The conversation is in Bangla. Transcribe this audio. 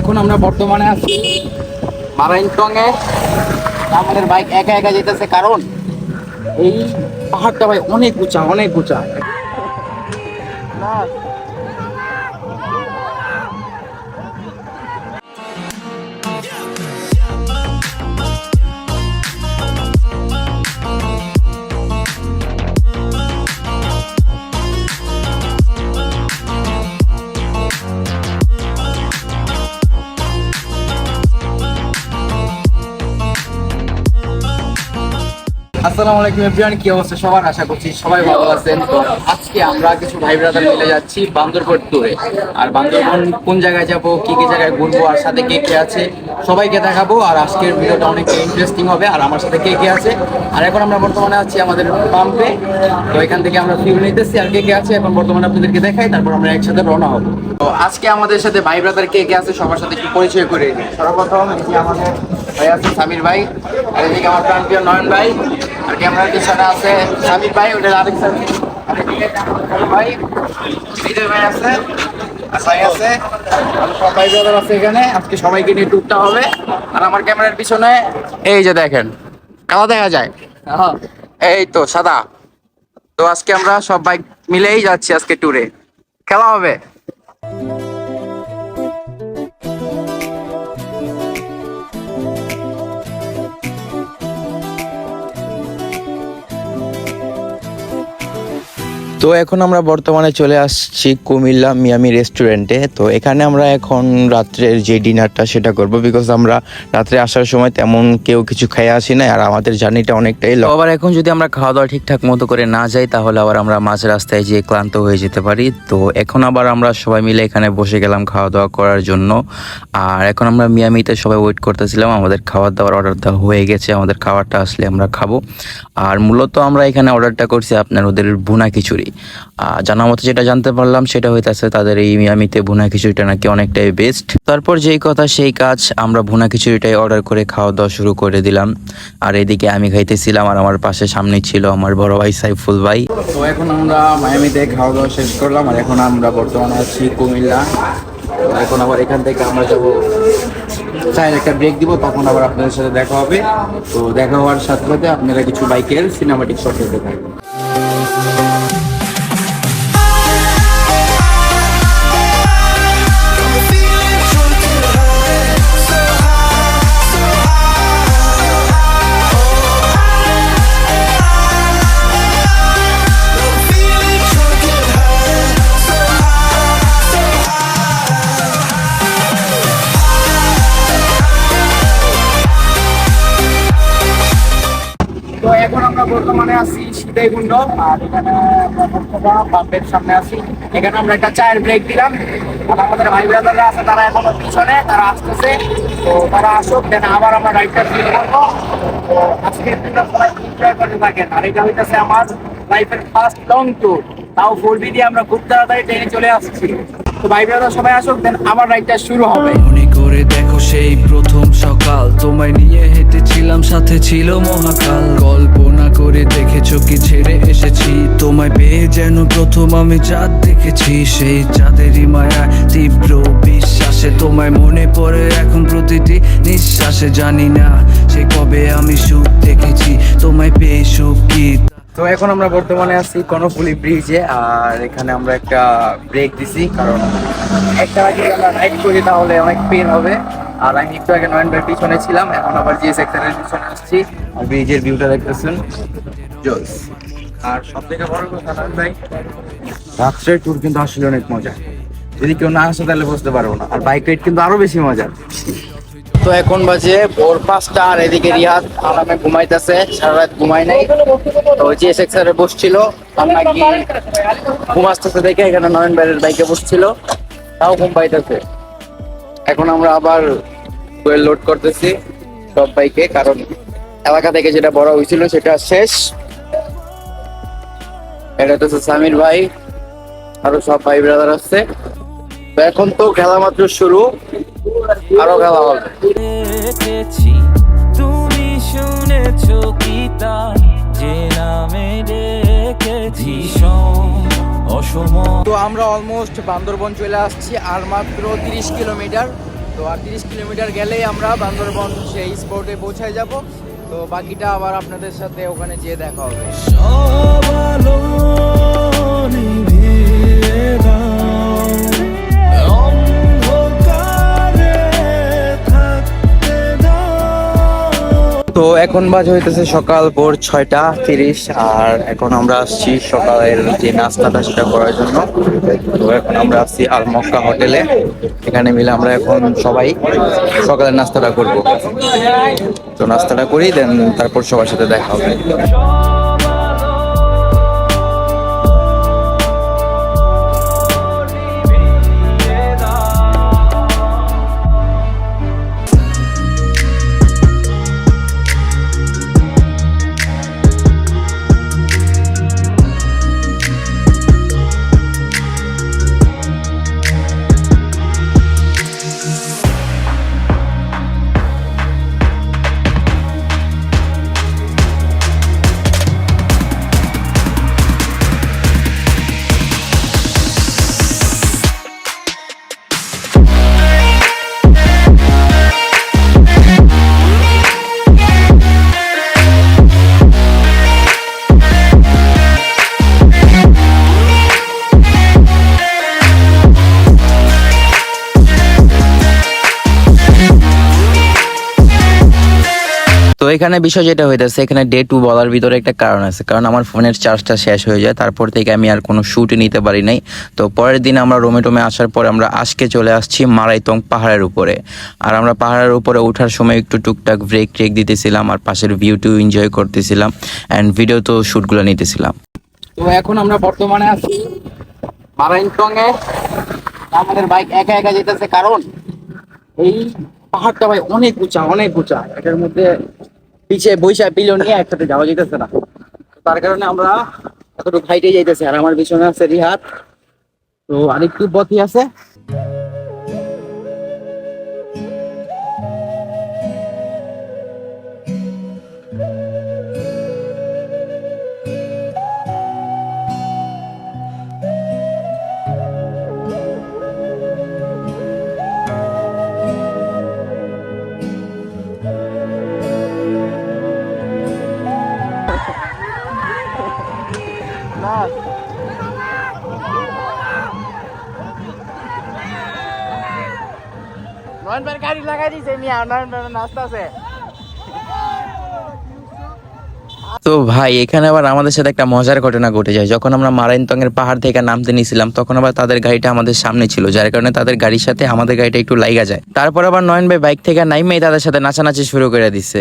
এখন আমরা বর্তমানে আছি মারাইনটং এ। আমাদের বাইক একা একা যেতেছে, কারণ এই পাহাড়টা ভাই অনেক উঁচা, অনেক উঁচা। আসসালামু আলাইকুম এভরিওয়ান, কি অবস্থা সবার? আশা করছি সবাই ভালো আছেন। তো আজকে আমরা কিছু ভাই ব্রাদার মিলে যাচ্ছি বান্দরবন ট্যুরে। আর বান্দরবন কোন জায়গায় যাব, কি কি জায়গায় ঘুরবো, আর সাথে কে কে আছে সবাইকে দেখাবো। আর আজকের ভিডিওটা অনেক ইন্টারেস্টিং হবে। আর আমার সাথে কে কে আছে, আর এখন আমরা বর্তমানে আছি আমাদের পাম্পে। তো এখান থেকে আমরা ফিউল নিতেছি, আর কে কে আছে এখন বর্তমানে আপনাদেরকে দেখাই, তারপর আমরা একসাথে রওনা হবো। তো আজকে আমাদের সাথে ভাই ব্রাদার কে কে আছে সবার সাথে একটু পরিচয় করে দিই। সর্বপ্রথম এদিকে আমাদের ভাই আছে সামির ভাই, আর এদিকে আমার প্রান্তীয় নয়ন ভাই, আর ক্যামেরার পিছনে আছে সামির ভাই, ওটা আরেক সামির, আর এদিকে ভাই বিজয় ভাই আছে, আর ভাই আছে, আর সব ভাই ব্রাদার আছে এখানে। আজকে সবাইকে নিয়ে ট্যুরটা হবে। আর আমার ক্যামেরার পিছনে এই যে দেখেন, কালা দেখা যায়, এই তো সাদা। তো আজকে আমরা সব বাইক মিলেই যাচ্ছি আজকে ট্যুরে, খেলা হবে। তো এখন আমরা বর্তমানে চলে আসছি কুমিল্লা মিয়ামি রেস্টুরেন্টে। তো এখানে আমরা এখন রাত্রের যে ডিনারটা সেটা করব, বিকজ আমরা রাত্রে আসার সময় তেমন কেউ কিছু খেয়ে আসি না, আর আমাদের জার্নিটা অনেকটাই লং। আবার এখন যদি আমরা খাওয়া দাওয়া ঠিকঠাক মতো করে না যাই, তাহলে আবার আমরা মাঝ রাস্তায় যেয়ে ক্লান্ত হয়ে যেতে পারি। তো এখন আবার আমরা সবাই মিলে এখানে বসে গেলাম খাওয়া দাওয়া করার জন্য। আর এখন আমরা মিয়ামিতে সবাই ওয়েট করতেছিলাম, আমাদের খাবার দাবার অর্ডার দেওয়া হয়ে গেছে, আমাদের খাবারটা আসলে আমরা খাবো। আর মূলত আমরা এখানে অর্ডারটা করছি আপনার ওদের ভুনা খিচুড়ি। জানা মতো যেটা জানতে পারলাম সেটা হইতেছে তাদের এই মিয়ামিতে ভুনা খিচুড়িটা নাকি অনেকটাই বেস্ট। তারপর যেই কথা সেই কাজ, আমরা ভুনা খিচুড়িটাই অর্ডার করে খাওয়া দাওয়া শুরু করে দিলাম। আর এদিকে আমি খাইতেছিলাম, আর আমার পাশে সামনে ছিল আমার বড় ভাই সাইফুল ভাই। তো এখন আমরা মিয়ামিতে খাওয়া দাওয়া শেষ করলাম, আর এখন আমরা বর্তমানে আছি কুমিল্লা। এখন আবার এখান থেকে আমরা যাবো চায়ের একটা ব্রেক দিব, তখন আবার আপনাদের সাথে দেখা হবে। তো দেখা হওয়ার সাথে সাথে আপনারা কিছু বাইকের সিনেমাটিক শট দেখতে থাকবেন। তো এখন আমরা বর্তমানে আছি সীতাকুণ্ড, আর এখানে আমরা পাম্পের সামনে আছি। এখানে আমরা একটা চায়ের ব্রেক দিলাম, আর আমাদের ভাই ব্রাদাররা আছে তারা এখনো পিছনে, তারা আসতেছে। তো তারা আসুক, দেন আবার আমরা রাইডটা শুরু করবো। তো আজকে সবাই এনজয় করতে থাকেন। আর এটা হইতেছে আমার লাইফের ফার্স্ট লং ট্যুর, তাও 4B দিয়ে আমরা খুব তাড়াতাড়ি ট্রেনে চলে আসছি। তো ভাই ব্রাদার সবাই আসুক, দেন আবার রাইডটা শুরু হবে। মনে করে দেখো সেই প্রথম সকাল, তোমায় নিয়ে হেঁটেছিলাম, সাথে ছিল মহাকাল। কল্পনা করে দেখেছো কি ছেড়ে এসেছি, তোমায় পেয়ে যেন প্রথম আমি চাঁদ দেখেছি। সেই চাঁদেরই মায়ায় তীব্র বিশ্বাসে তোমায় মনে পড়ে এখন প্রতিটি নিঃশ্বাসে। জানি না সে কবে আমি সুখ দেখেছি, তোমায় পেয়ে সুখ কি। তো এখন আমরা বর্তমানে আছি কর্ণফুলী ব্রিজে, আর এখানে আমরা একটা ব্রেক দিছি, কারণ একটা আগে আমরা রাইড করি তাহলে অনেক পেন হবে। আর আমি একটু আগে নয়ন ভাই পিছনে ছিলাম, এখন আবার যে সেক্টরের পিছনে আসছি, আর ব্রিজের ভিউটা দেখতেছেন জোস। আর সব থেকে বড় কথা নয়ন ভাই, রাত্রের ট্যুর কিন্তু আসলে অনেক মজা। যদি কেউ না আসে তাহলে বুঝতে পারবো না। আর বাইক রাইড কিন্তু আরো বেশি মজা। তো এখন বাজে ভোর 5টা, আর এদিকে রিয়াদ আরামে ঘুমাইতেছে, সারা রাত ঘুমাই নাই। তো যে সেক্টরে বসছিল আর নাকি ঘুম আসতেছে দেখে এখানে নয়ন ভাইয়ের বাইকে বসছিল, তাও ঘুম পাইতেছে। এখন আমরা আবার ফুয়েল লোড করতেছি সব বাইকে, কারণ এলাকা থেকে যেটা বড় হয়েছিল সেটা শেষ। এটা তো সামির ভাই, আরো সব ভাই ব্রাদার আসছে। তো এখন তো খেলা মাত্র শুরু, আরো খেলা হবে। তুমি শুনেছো কি তার যে নামে ডেকেছি তো আমরা অলমোস্ট বান্দরবন চলে আসছি, আর মাত্র 30 কিলোমিটার। তো আর 30 কিলোমিটার গেলেই আমরা বান্দরবন সেই স্পটে পৌঁছায় যাব। তো বাকিটা আবার আপনাদের সাথে ওখানে যেয়ে দেখা হবে। সব আলো নিভিয়ে দাও, অন্ধকারে থাকতে দাও। তো এখন বাজে হইতেছে সকাল ভোর 6:30 আর এখন আমরা আসছি সকালের যে নাস্তাটা সেটা করার জন্য। তো এখন আমরা আসছি আল মক্কা হোটেলে, এখানে মিলে আমরা এখন সবাই সকালের নাস্তাটা করব। তো নাস্তাটা করি দেন তারপর সবার সাথে দেখা হবে। তো এখানে বিষয় যেটা হইতেছে, এখানে ডে 2 বলার ভিতরে একটা কারণ আছে, কারণ আমার ফোনের চার্জটা শেষ হয়ে যায়, তারপর থেকে আমি আর কোনো শুটই নিতে পারি নাই। তো পরের দিন আমরা রোমে আসার পরে আমরা আজকে চলে আসছি মারাইতং পাহাড়ের উপরে। আর আমরা পাহাড়ের উপরে ওঠার সময় একটু টুকটাক ব্রেক দিতেছিলাম আর পাশের ভিউটিও এনজয় করতেছিলাম অ্যান্ড ভিডিও তো শ্যুটগুলো নিতেছিলাম। তো এখন আমরা বর্তমানে আছি মারাইনটং এ। আমাদের বাইক একা একা যেতেছে, কারণ এই পাহাড়টা ভাই অনেক উঁচা, অনেক উঁচা। এটার মধ্যে পিছে বৈশা পিলো নিয়ে একসাথে যাওয়া যেতেছে না। তার কারণে আমরা এতটুকু হাইটে যাইতেছি। আর আমার পিছনে আছে রিহাত, তো আরেকটু পথই আছে। নয়নবার গাড়ি লাগাই দিছে মিয়া, নয়নবার নাস্তা আছে। তো ভাই এখানে আবার আমাদের সাথে একটা মজার ঘটনা ঘটে যায়। যখন আমরা মারাইনতং এর পাহাড় থেকে নামতে নিয়েছিলাম তখন আবার তাদের গাড়িটা আমাদের সামনে ছিল, যার কারণে তাদের গাড়ির সাথে আমাদের গাড়িটা একটু লাইগা যায়। তারপর আবার নয়ন ভাই বাইক থেকে নাইমেই তাদের সাথে নাচানাচি শুরু করে দিচ্ছে।